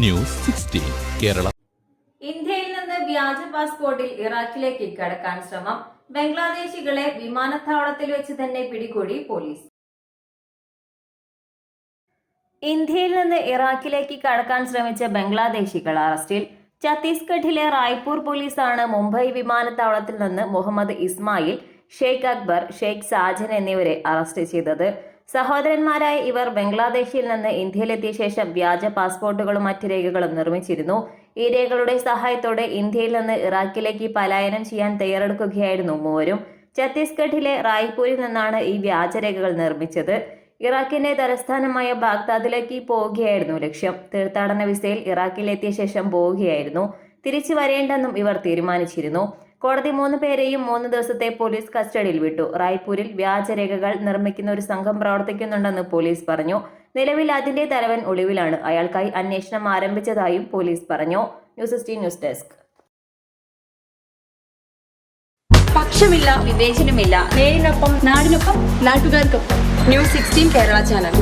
News 16 Kerala. ഇന്ത്യയിൽ നിന്ന് വ്യാജ പാസ്പോർട്ടിൽ ഇറാഖിലേക്ക് കടക്കാൻ ശ്രമം. ബംഗ്ലാദേശികളെ വിമാനത്താവളത്തിൽ വെച്ച് തന്നെ പിടികൂടി പോലീസ്. ഇന്ത്യയിൽ നിന്ന് ഇറാഖിലേക്ക് കടക്കാൻ ശ്രമിച്ച ബംഗ്ലാദേശികൾ അറസ്റ്റിൽ. ഛത്തീസ്ഗഡിലെ റായ്പൂർ പോലീസാണ് മുംബൈ വിമാനത്താവളത്തിൽ നിന്ന് മുഹമ്മദ് ഇസ്മായിൽ, ഷെയ്ഖ് അക്ബർ, ഷെയ്ഖ് സാജൻ എന്നിവരെ അറസ്റ്റ് ചെയ്തത്. സഹോദരന്മാരായ ഇവർ ബംഗ്ലാദേശിൽ നിന്ന് ഇന്ത്യയിലെത്തിയ ശേഷം വ്യാജ പാസ്പോർട്ടുകളും മറ്റ് രേഖകളും നിർമ്മിച്ചിരുന്നു. ഈ രേഖകളുടെ സഹായത്തോടെ ഇന്ത്യയിൽ നിന്ന് ഇറാഖിലേക്ക് പലായനം ചെയ്യാൻ തയ്യാറെടുക്കുകയായിരുന്നു മൂവരും. ഛത്തീസ്ഗഡിലെ റായ്പൂരിൽ നിന്നാണ് ഈ വ്യാജരേഖകൾ നിർമ്മിച്ചത്. ഇറാഖിന്റെ തലസ്ഥാനമായ ബാഗ്ദാദിലേക്ക് പോവുകയായിരുന്നു ലക്ഷ്യം. തീർത്ഥാടന വിസയിൽ ഇറാഖിലെത്തിയ ശേഷം പോവുകയായിരുന്നു. തിരിച്ചു വരേണ്ടെന്നും ഇവർ തീരുമാനിച്ചിരുന്നു. കോടതി 3 പേരെയും 3 ദിവസത്തെ പോലീസ് കസ്റ്റഡിയിൽ വിട്ടു. റായ്പൂരിൽ വ്യാജരേഖകൾ നിർമ്മിക്കുന്ന ഒരു സംഘം പ്രവർത്തിക്കുന്നുണ്ടെന്ന് പോലീസ് പറഞ്ഞു. നിലവിൽ അതിന്റെ തലവൻ ഒളിവിലാണ്. അയാൾക്കായി അന്വേഷണം ആരംഭിച്ചതായും പോലീസ് പറഞ്ഞു. News 16 news desk. പക്ഷമില്ല, വിവേചനമില്ല. നേരിനൊപ്പം, നാടിനൊപ്പം, നാട്ടുകാർക്കൊപ്പം. News 16 Kerala channel.